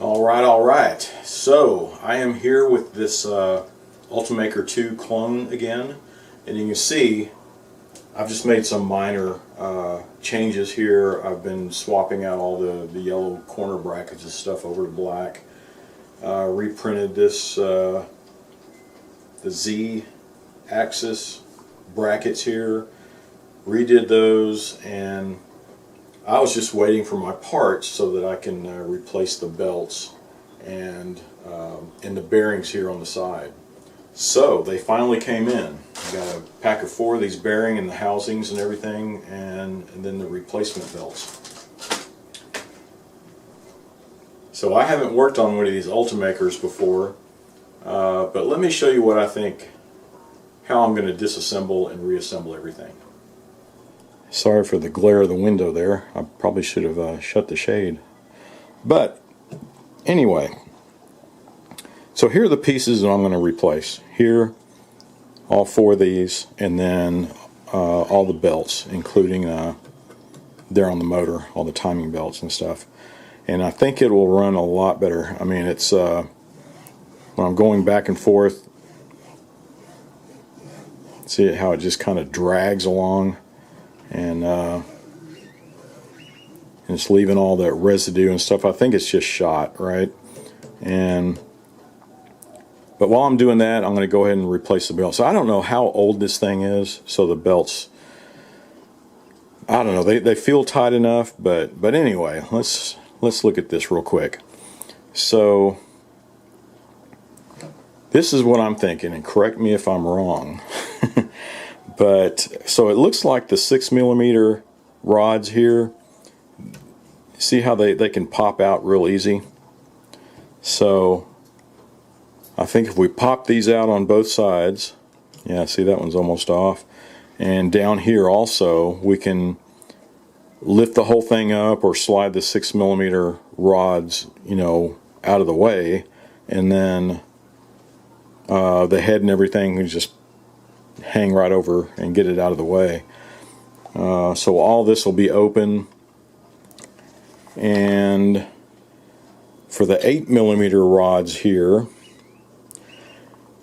All right. So I am here with this Ultimaker 2 clone again, and you can see I've just made some minor changes here. I've been swapping out all the yellow corner brackets and stuff over to black. Reprinted this the Z axis brackets here, redid those, and I was just waiting for my parts so that I can replace the belts and the bearings here on the side. So they finally came in. I got a pack of 4 of these bearing and the housings and everything, and then the replacement belts. So I haven't worked on one of these Ultimakers before, but let me show you what I think, how I'm going to disassemble and reassemble everything. Sorry for the glare of the window there. I probably should have shut the shade. But anyway, so here are the pieces that I'm going to replace. Here, all 4 of these, and then all the belts, including there on the motor, all the timing belts and stuff. And I think it will run a lot better. I mean, it's when I'm going back and forth, see how it just kind of drags along. And it's leaving all that residue and stuff. I think it's just shot, right? But while I'm doing that, I'm going to go ahead and replace the belts. So I don't know how old this thing is, so the belts, I don't know, they feel tight enough, but anyway, let's look at this real quick. So this is what I'm thinking, and correct me if I'm wrong. But so it looks like the 6mm rods here, see how they can pop out real easy. So I think if we pop these out on both sides, yeah, see that one's almost off, and down here also we can lift the whole thing up or slide the 6mm rods, you know, out of the way, and then the head and everything we just hang right over and get it out of the way. So all this will be open, and for the 8mm rods here,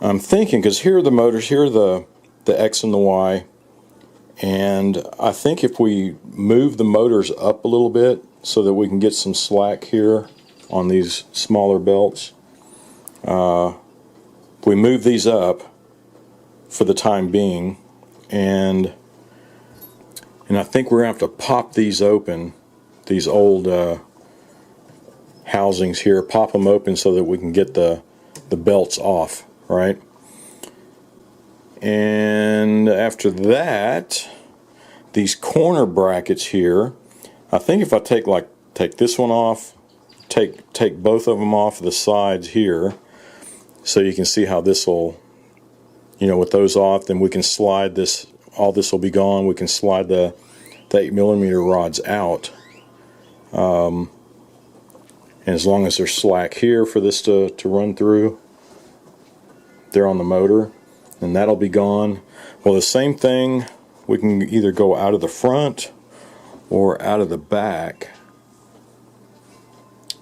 I'm thinking, because here are the motors, here are the X and the Y, and I think if we move the motors up a little bit so that we can get some slack here on these smaller belts, if we move these up for the time being, and I think we're going to have to pop these open, these old housings here, pop them open so that we can get the belts off, right? And after that, these corner brackets here, I think if I take this one off, take both of them off the sides here, so you can see how this will, you know, with those off, then we can slide this, all this will be gone, we can slide the 8mm rods out. And as long as there's slack here for this to run through, there on the motor, and that'll be gone. Well, the same thing, we can either go out of the front or out of the back.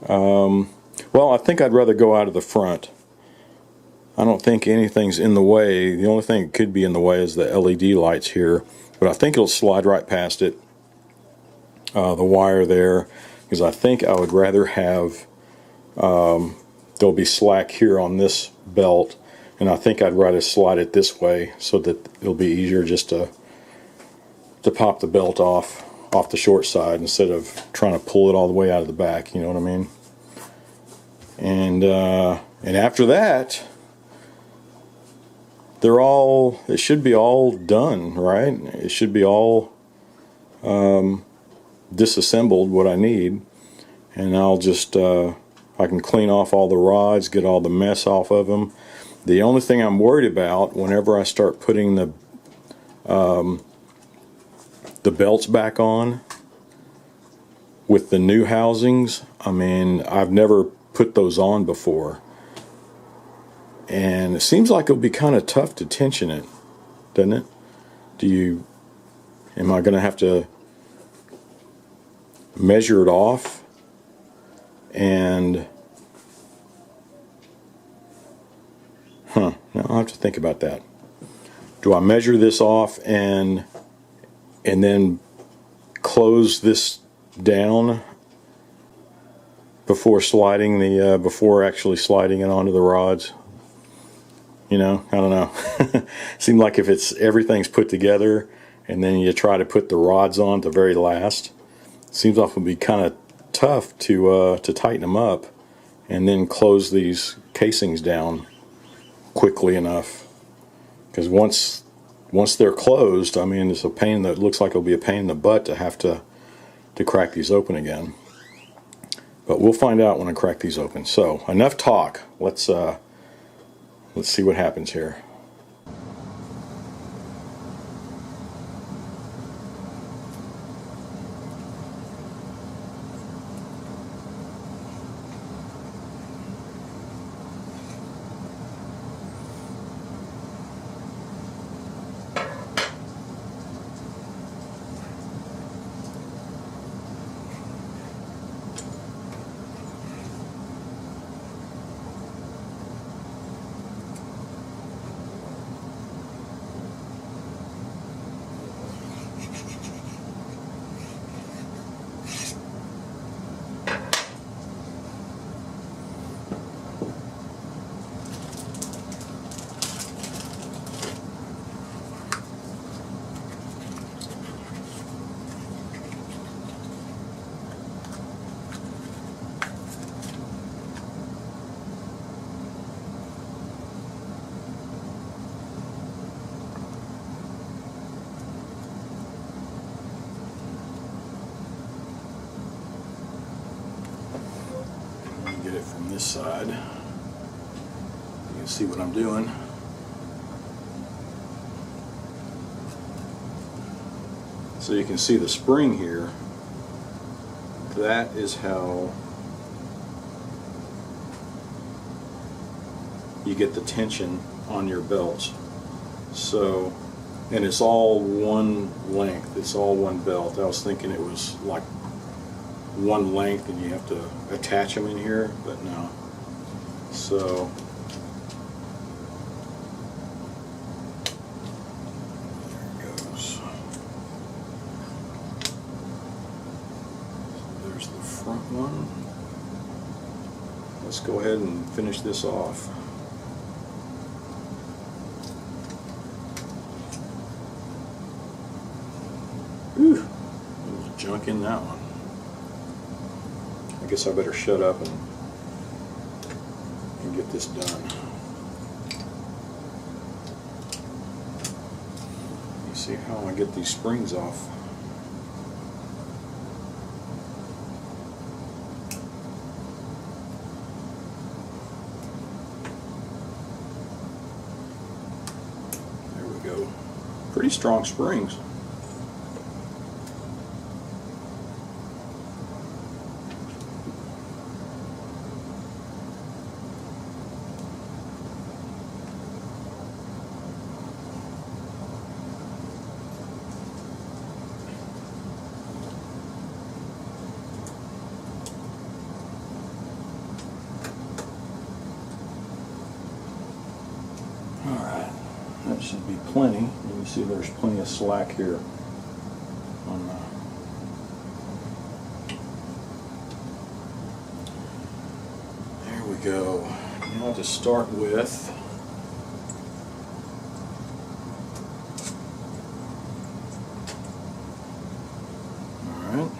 Well, I think I'd rather go out of the front. I don't think anything's in the way. The only thing that could be in the way is the LED lights here, but I think it'll slide right past it, the wire there, because I think I would rather have, there'll be slack here on this belt, and I think I'd rather slide it this way so that it'll be easier just to pop the belt off the short side instead of trying to pull it all the way out of the back, you know what I mean? And after that, it should be all done, right? It should be all disassembled, what I need, and I'll just I can clean off all the rods, get all the mess off of them. The only thing I'm worried about whenever I start putting the belts back on with the new housings, I mean, I've never put those on before, and it seems like it'll be kind of tough to tension it, doesn't it? Am I going to have to measure it off and have to think about that. Do I measure this off and then close this down before sliding the before actually sliding it onto the rods? You know, I don't know. Seems like if it's everything's put together and then you try to put the rods on at the very last, seems like it would be kind of tough to tighten them up and then close these casings down quickly enough. Because once they're closed, I mean, it's a pain that looks like it'll be a pain in the butt to have to crack these open again. But we'll find out when I crack these open. So enough talk. Let's see what happens here. Get it from this side. You can see what I'm doing. So you can see the spring here. That is how you get the tension on your belts. So, and it's all one length, it's all one belt. I was thinking it was like one length and you have to attach them in here, but no. So there it goes. So there's the front one. Let's go ahead and finish this off. Whew, there's junk in that one. I guess I better shut up and get this done. You see how I get these springs off. There we go. Pretty strong springs. That should be plenty. You can see there's plenty of slack here on there we go. Now to start with, alright,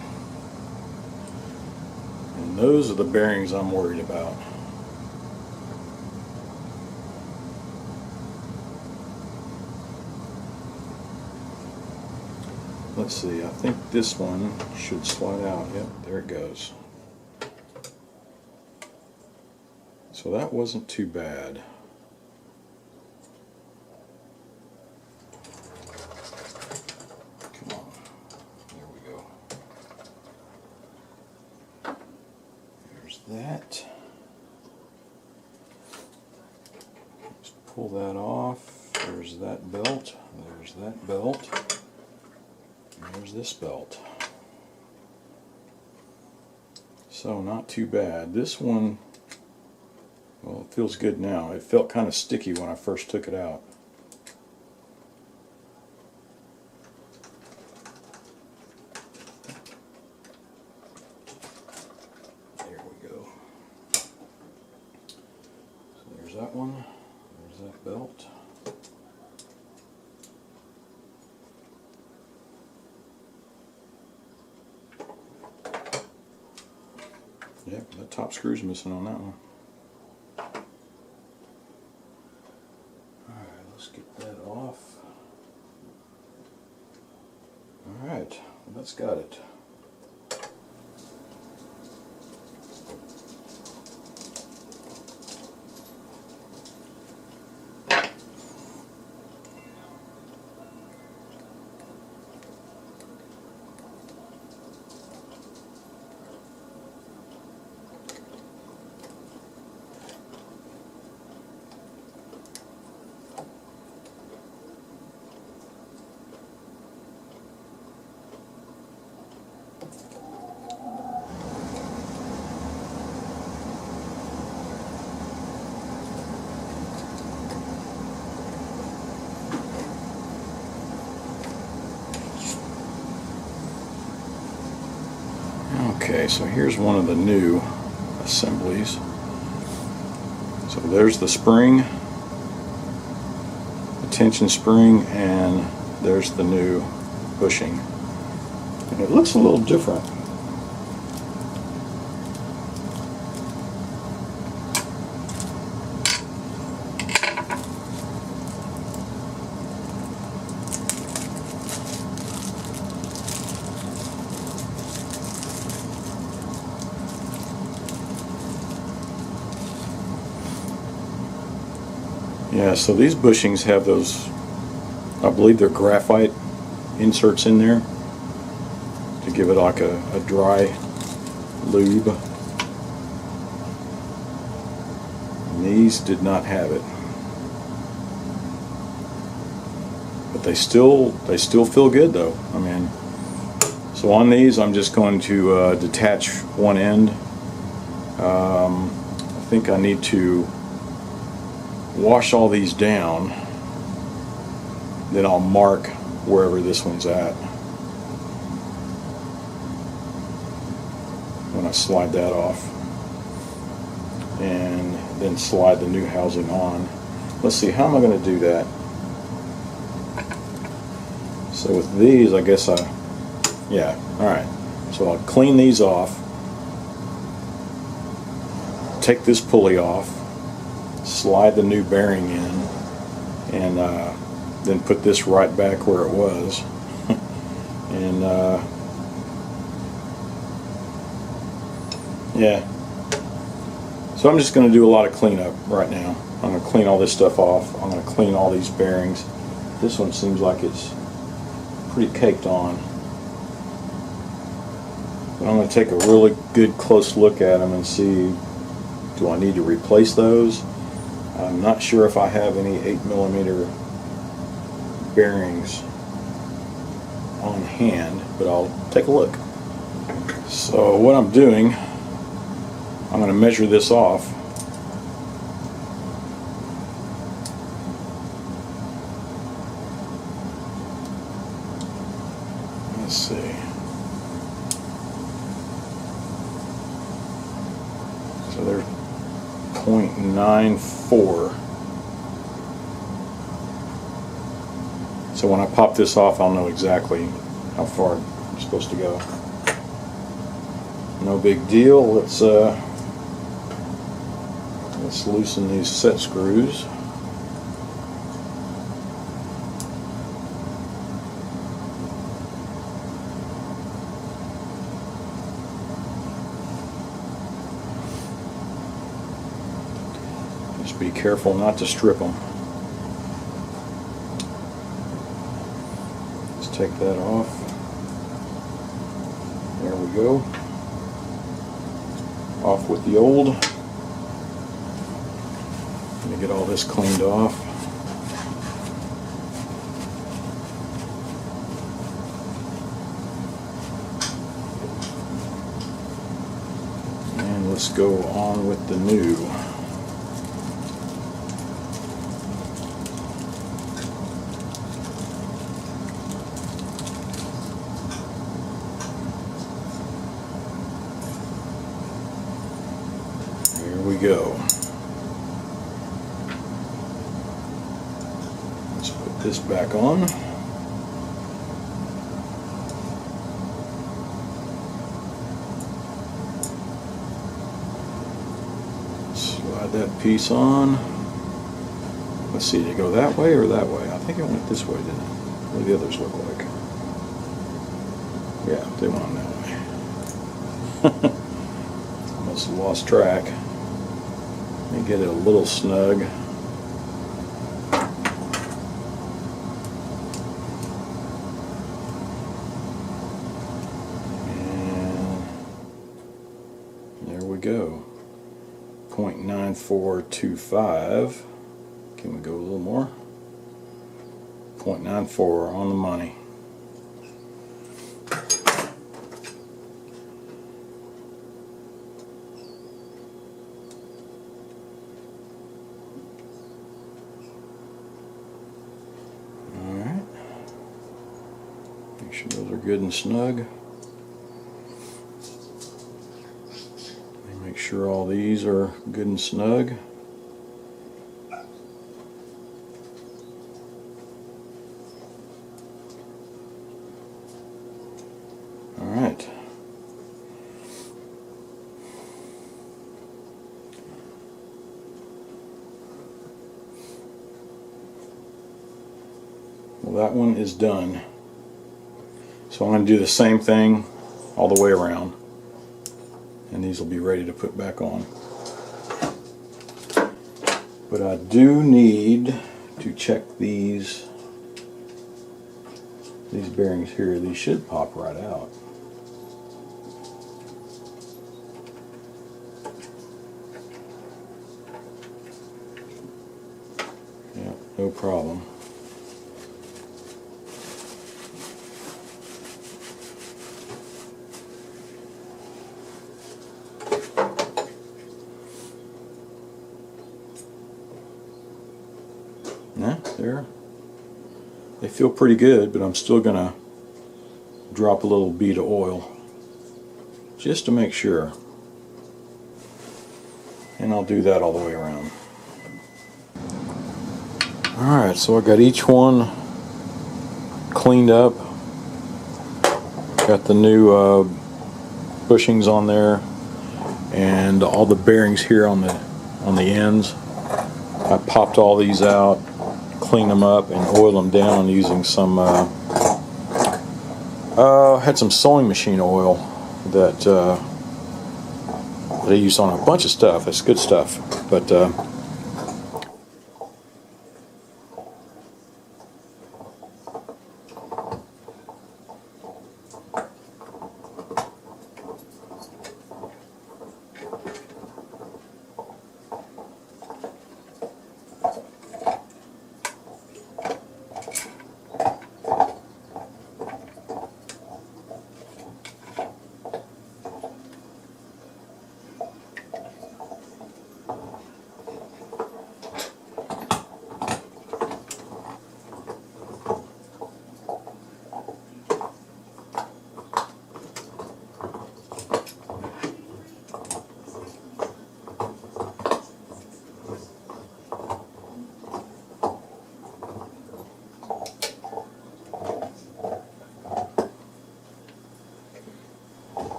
and those are the bearings I'm worried about. Let's see, I think this one should slide out. Yep, there it goes. So that wasn't too bad. Come on. There we go. There's that. Just pull that off. There's that belt. There's that belt. There's this belt. So not too bad. This one Well, it feels good now. It felt kind of sticky when I first took it out. There we go. So there's that one. There's that belt. Yep, that top screw's missing on that one. Alright, let's get that off. Alright, well, that's got it. Okay, so here's one of the new assemblies. So there's the spring, the tension spring, and there's the new bushing. And it looks a little different. Yeah, so these bushings have those, I believe they're graphite inserts in there to give it like a dry lube. And these did not have it. But they still feel good though. I mean, so on these I'm just going to detach one end. I think I need to wash all these down, then I'll mark wherever this one's at when I slide that off, and then slide the new housing on. Let's see, how am I going to do that? So with these, I guess yeah, alright, so I'll clean these off, take this pulley off, slide the new bearing in, and then put this right back where it was. And yeah, so I'm just going to do a lot of cleanup right now. I'm going to clean all this stuff off. I'm going to clean all these bearings. This one seems like it's pretty caked on, but I'm going to take a really good close look at them and see, do I need to replace those? I'm not sure if I have any 8mm bearings on hand, but I'll take a look. So what I'm doing, I'm going to measure this off. Let's see. So there's 0.94. So when I pop this off, I'll know exactly how far I'm supposed to go. No big deal. Let's loosen these set screws. Just be careful not to strip them. Let's take that off. There we go. Off with the old. Let me get all this cleaned off. And let's go on with the new. Here we go. Let's put this back on. Slide that piece on. Let's see, did it go that way or that way? I think it went this way, didn't it? What do the others look like? Yeah, they went that way. Almost lost track. Let me get it a little snug. And there we go. 0.9425. Can we go a little more? 0.94 on the money. Alright. Make sure those are good and snug. Make sure all these are good and snug. Alright. Well, that one is done. So I'm going to do the same thing all the way around. And these will be ready to put back on. But I do need to check these bearings here. These should pop right out. Yeah, no problem. Yeah, there. They feel pretty good, but I'm still going to drop a little bead of oil just to make sure. And I'll do that all the way around. Alright, so I got each one cleaned up. Got the new bushings on there and all the bearings here on the ends. I popped all these out, cleaned them up, and oiled them down using some had some sewing machine oil that I used on a bunch of stuff. It's good stuff, but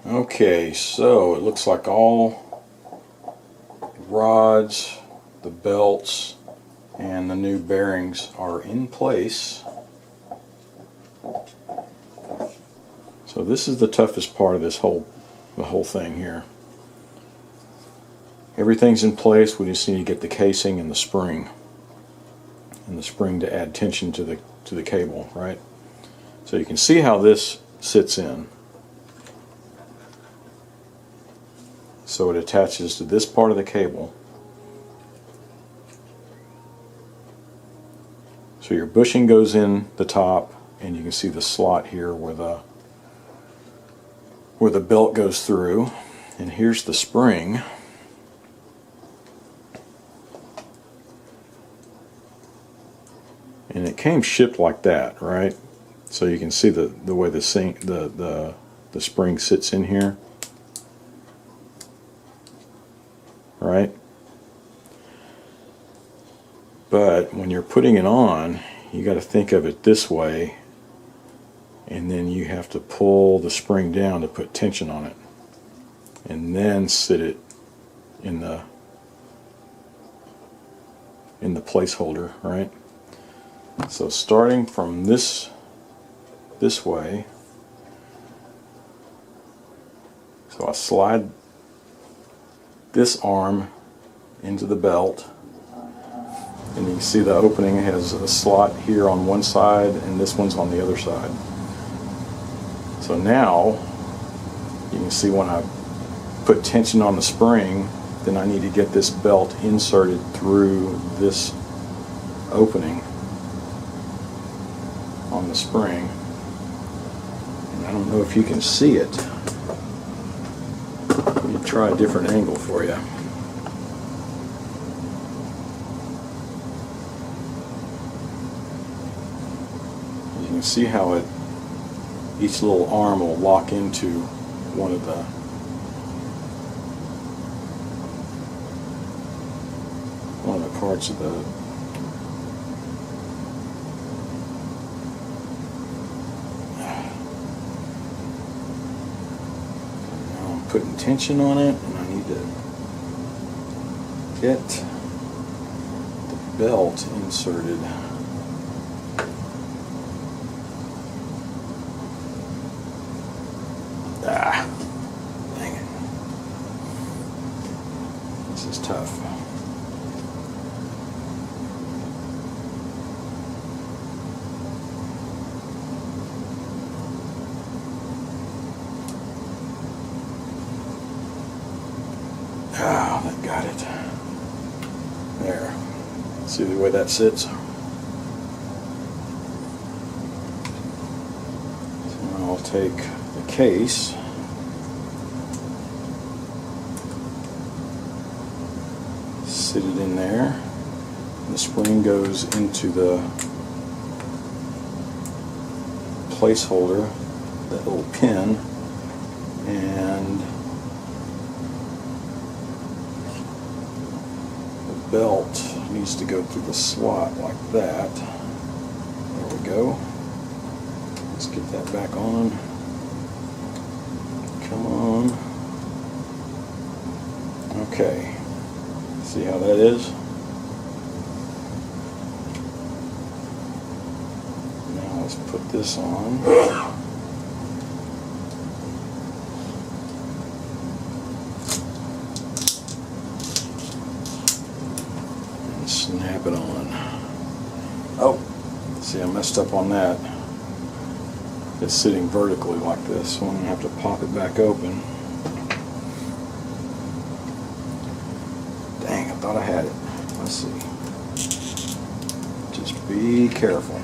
okay, so it looks like all rods, the belts, and the new bearings are in place. So this is the toughest part of the whole thing here. Everything's in place. We just need to get the casing and the spring to add tension to the cable, right? So you can see how this sits in. So it attaches to this part of the cable. So your bushing goes in the top, and you can see the slot here where the belt goes through. And here's the spring. And it came shipped like that, right? So you can see the way the spring sits in here, right? But when you're putting it on, you got to think of it this way, and then you have to pull the spring down to put tension on it, and then sit it in the placeholder, right? So starting from this way, so I slide this arm into the belt, and you can see the opening has a slot here on one side and this one's on the other side. So now you can see when I put tension on the spring, then I need to get this belt inserted through this opening on the spring. And I don't know if you can see it. Let me try a different angle for you. You can see how each little arm will lock into one of the parts of the putting tension on it, and I need to get the belt inserted. Dang it. This is tough. Ah, that got it. There. See the way that sits? So I'll take the case, sit it in there, and the spring goes into the placeholder, that little pin, and belt needs to go through the slot like that. There we go. Let's get that back on. Come on. Okay. See how that is? Now let's put this on. Snap it on. Oh, see, I messed up on that. It's sitting vertically like this, so I'm going to have to pop it back open. Dang, I thought I had it. Let's see. Just be careful.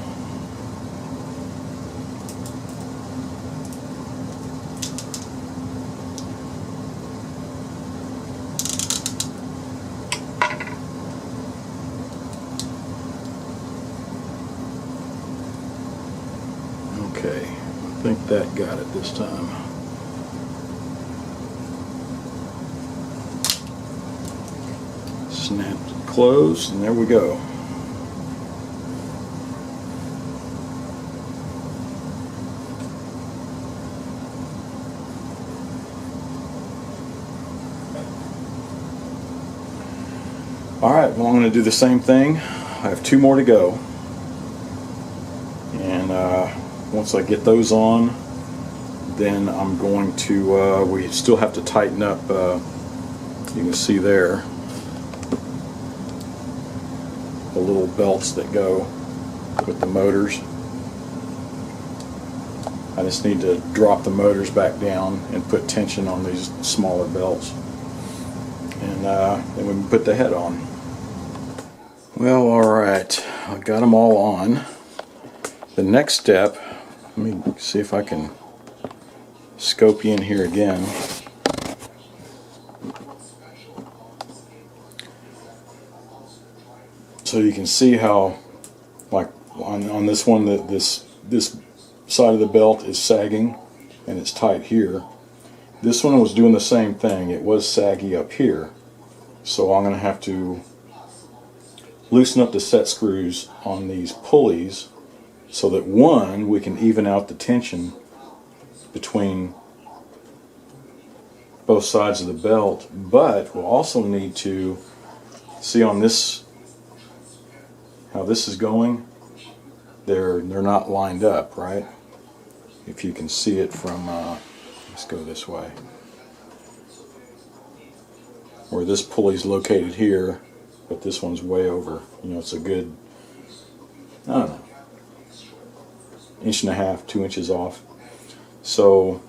Okay, I think that got it this time. Snapped it closed, and there we go. Alright, well, I'm going to do the same thing. I have 2 more to go. And once I get those on, then I'm going to, we still have to tighten up, you can see there, the little belts that go with the motors. I just need to drop the motors back down and put tension on these smaller belts. And then we can put the head on. Well, alright, I got them all on. The next step, let me see if I can scope you in here again. So you can see how, like, on this one, that this side of the belt is sagging and it's tight here. This one was doing the same thing. It was saggy up here. So I'm going to have to loosen up the set screws on these pulleys so that, one, we can even out the tension between both sides of the belt, but we'll also need to see on this how this is going. They're not lined up, right? If you can see it from let's go this way, where this pulley's located here, but this one's way over. You know, it's a good, I don't know, 1.5 inches, 2 inches off. So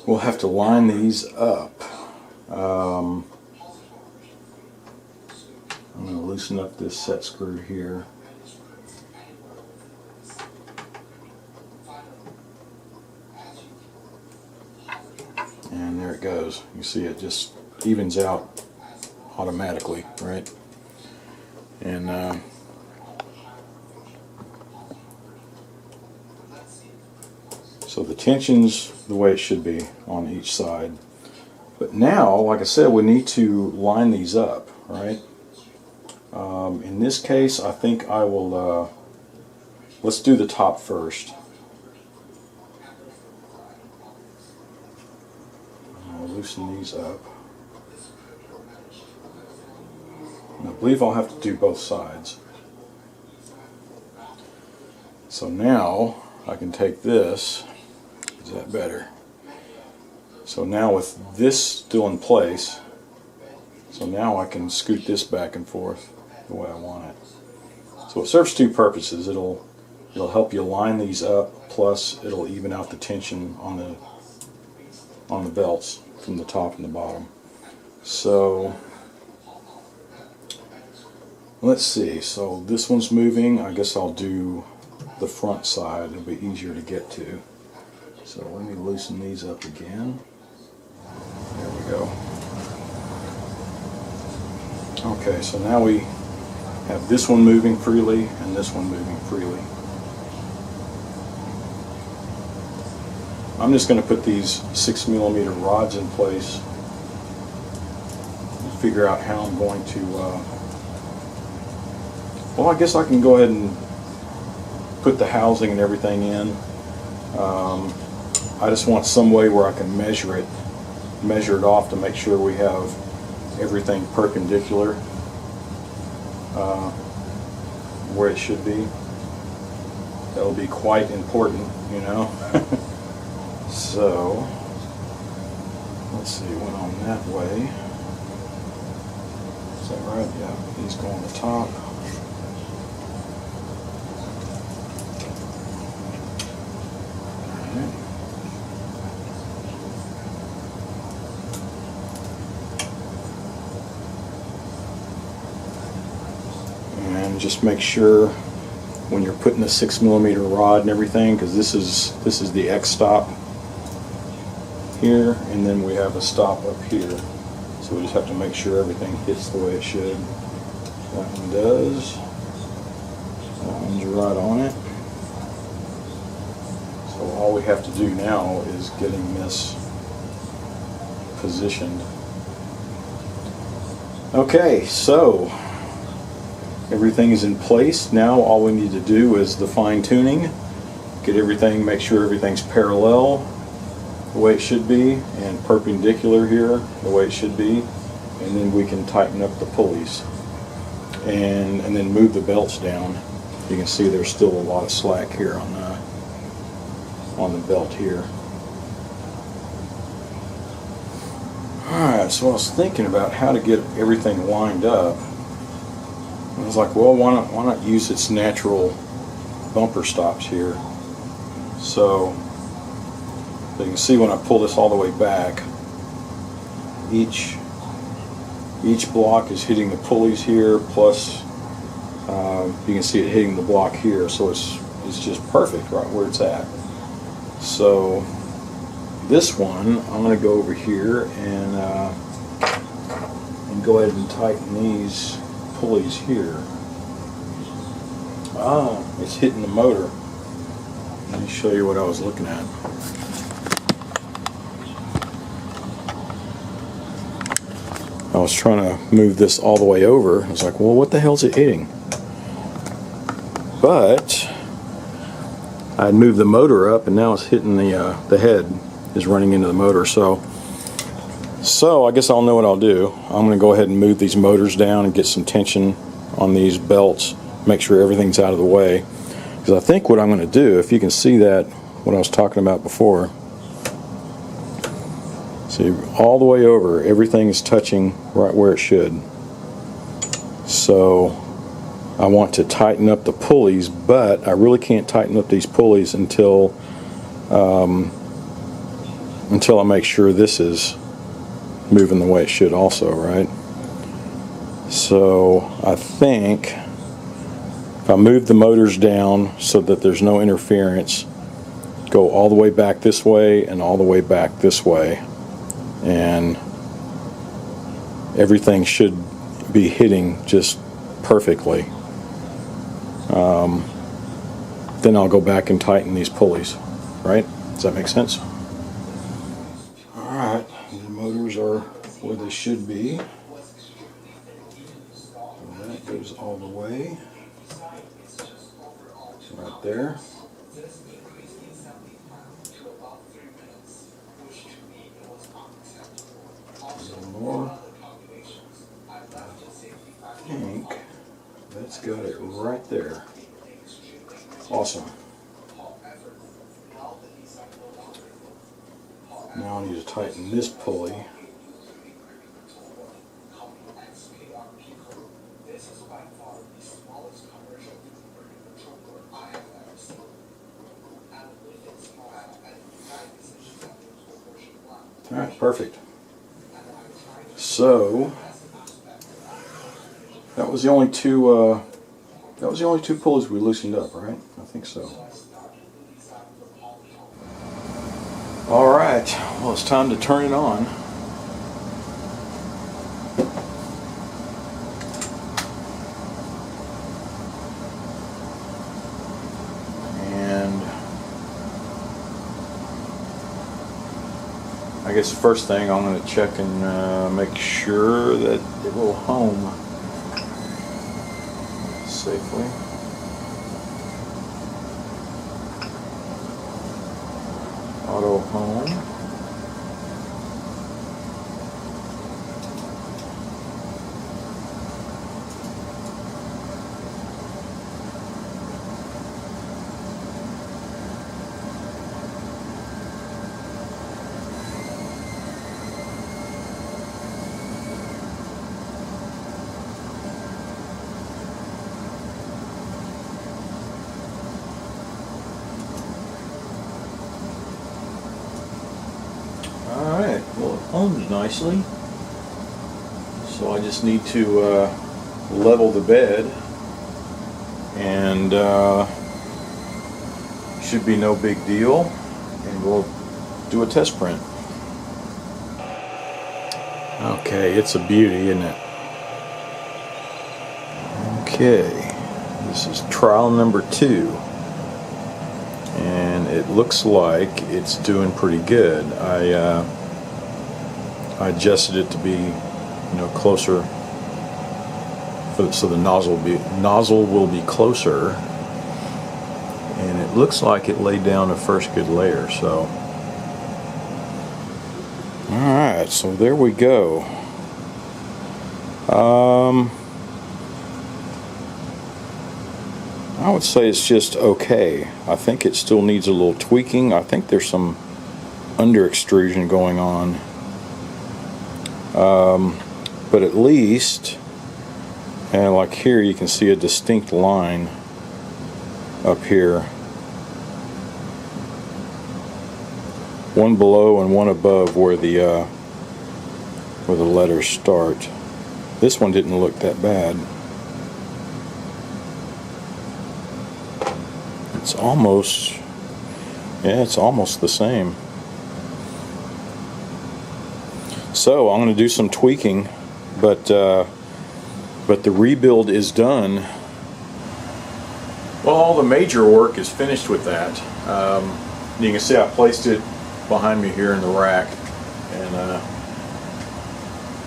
we'll have to line these up. I'm going to loosen up this set screw here. And there it goes. You see it just evens out automatically, right? And so the tension's the way it should be on each side. But now, like I said, we need to line these up, right? In this case, I think I will, let's do the top first. I'll loosen these up. And I believe I'll have to do both sides. So now I can take this. Is that better? So now with this still in place, so now I can scoot this back and forth the way I want it. So it serves two purposes. It'll help you line these up, plus it'll even out the tension on the belts from the top and the bottom. So let's see. So this one's moving. I guess I'll do the front side. It'll be easier to get to. So let me loosen these up again. There we go. Okay, so now we have this one moving freely and this one moving freely. I'm just going to put these 6mm rods in place and figure out how I'm going to, well, I guess I can go ahead and put the housing and everything in. I just want some way where I can measure it off to make sure we have everything perpendicular where it should be. That'll be quite important, you know. So let's see, it went on that way. Is that right? Yeah, these go on the top. And just make sure when you're putting the 6mm rod and everything, because this is the X stop here, and then we have a stop up here. So we just have to make sure everything hits the way it should. That one does. That one's right on it. So all we have to do now is getting this positioned. Okay, so everything is in place. Now all we need to do is the fine tuning. Get everything, make sure everything's parallel the way it should be, and perpendicular here the way it should be, and then we can tighten up the pulleys and then move the belts down. You can see there's still a lot of slack here on the belt here. Alright, so I was thinking about how to get everything lined up. I was like, well, why not use its natural bumper stops here? So you can see when I pull this all the way back, each block is hitting the pulleys here, plus you can see it hitting the block here, so it's just perfect right where it's at. So this one, I'm going to go over here and go ahead and tighten these pulleys here. Ah, it's hitting the motor. Let me show you what I was looking at. I was trying to move this all the way over. I was like, well, what the hell is it hitting? But I moved the motor up, and now it's hitting the head is running into the motor. So I guess I'll know what I'll do. I'm going to go ahead and move these motors down and get some tension on these belts. Make sure everything's out of the way. Because I think what I'm going to do, if you can see that, what I was talking about before. See, all the way over, everything is touching right where it should. So I want to tighten up the pulleys, but I really can't tighten up these pulleys until I make sure this is moving the way it should also, right? So I think if I move the motors down so that there's no interference, go all the way back this way and all the way back this way, and everything should be hitting just perfectly. Then I'll go back and tighten these pulleys, right? Does that make sense? Alright, the motors are where they should be. And that goes all the way. Right there. A little more. I think that's got it right there. Awesome. Now I need to tighten this pulley. Alright, perfect. So that was the only two pulleys we loosened up, right? I think so. Alright, well, it's time to turn it on. And I guess the first thing I'm going to check and make sure that it will home safely. Auto home. Alright, well, it homes nicely. So I just need to level the bed, and should be no big deal, and we'll do a test print. Okay, it's a beauty, isn't it? Okay, this is trial number 2. And it looks like it's doing pretty good. I adjusted it to be, closer, so the nozzle will be closer, and it looks like it laid down the first good layer. So, all right, so there we go. I would say it's just okay. I think it still needs a little tweaking. I think there's some under extrusion going on. But at least, and like here, you can see a distinct line up here. One below and one above where the letters start. This one didn't look that bad. It's almost the same. So I'm going to do some tweaking, but but the rebuild is done. Well, all the major work is finished with that. You can see I placed it behind me here in the rack, and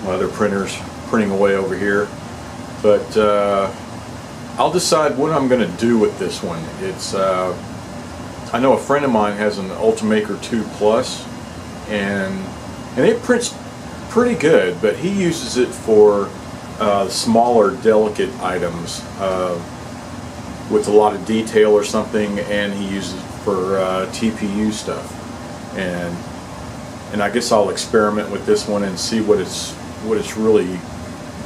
my other printer's printing away over here. But I'll decide what I'm going to do with this one. It's I know a friend of mine has an Ultimaker 2 Plus, and it prints pretty good, but he uses it for smaller, delicate items with a lot of detail or something, and he uses it for TPU stuff. And I guess I'll experiment with this one and see what it's really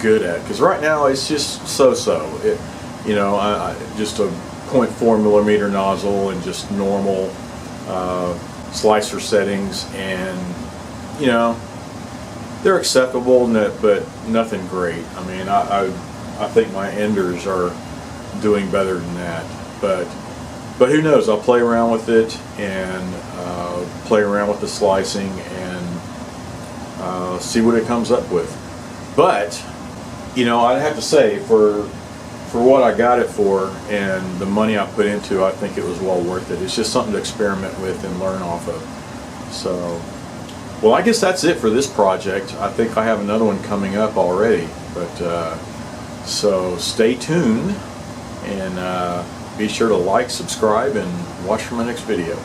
good at, because right now it's just so-so. You know, just a 0.4mm nozzle and just normal slicer settings, and you know, they're acceptable, but nothing great. I mean, I think my enders are doing better than that, but who knows? I'll play around with it and play around with the slicing and see what it comes up with. But you know, I'd have to say, for what I got it for and the money I put into, I think it was well worth it. It's just something to experiment with and learn off of. So, well, I guess that's it for this project. I think I have another one coming up already, but so stay tuned, and be sure to like, subscribe, and watch for my next video.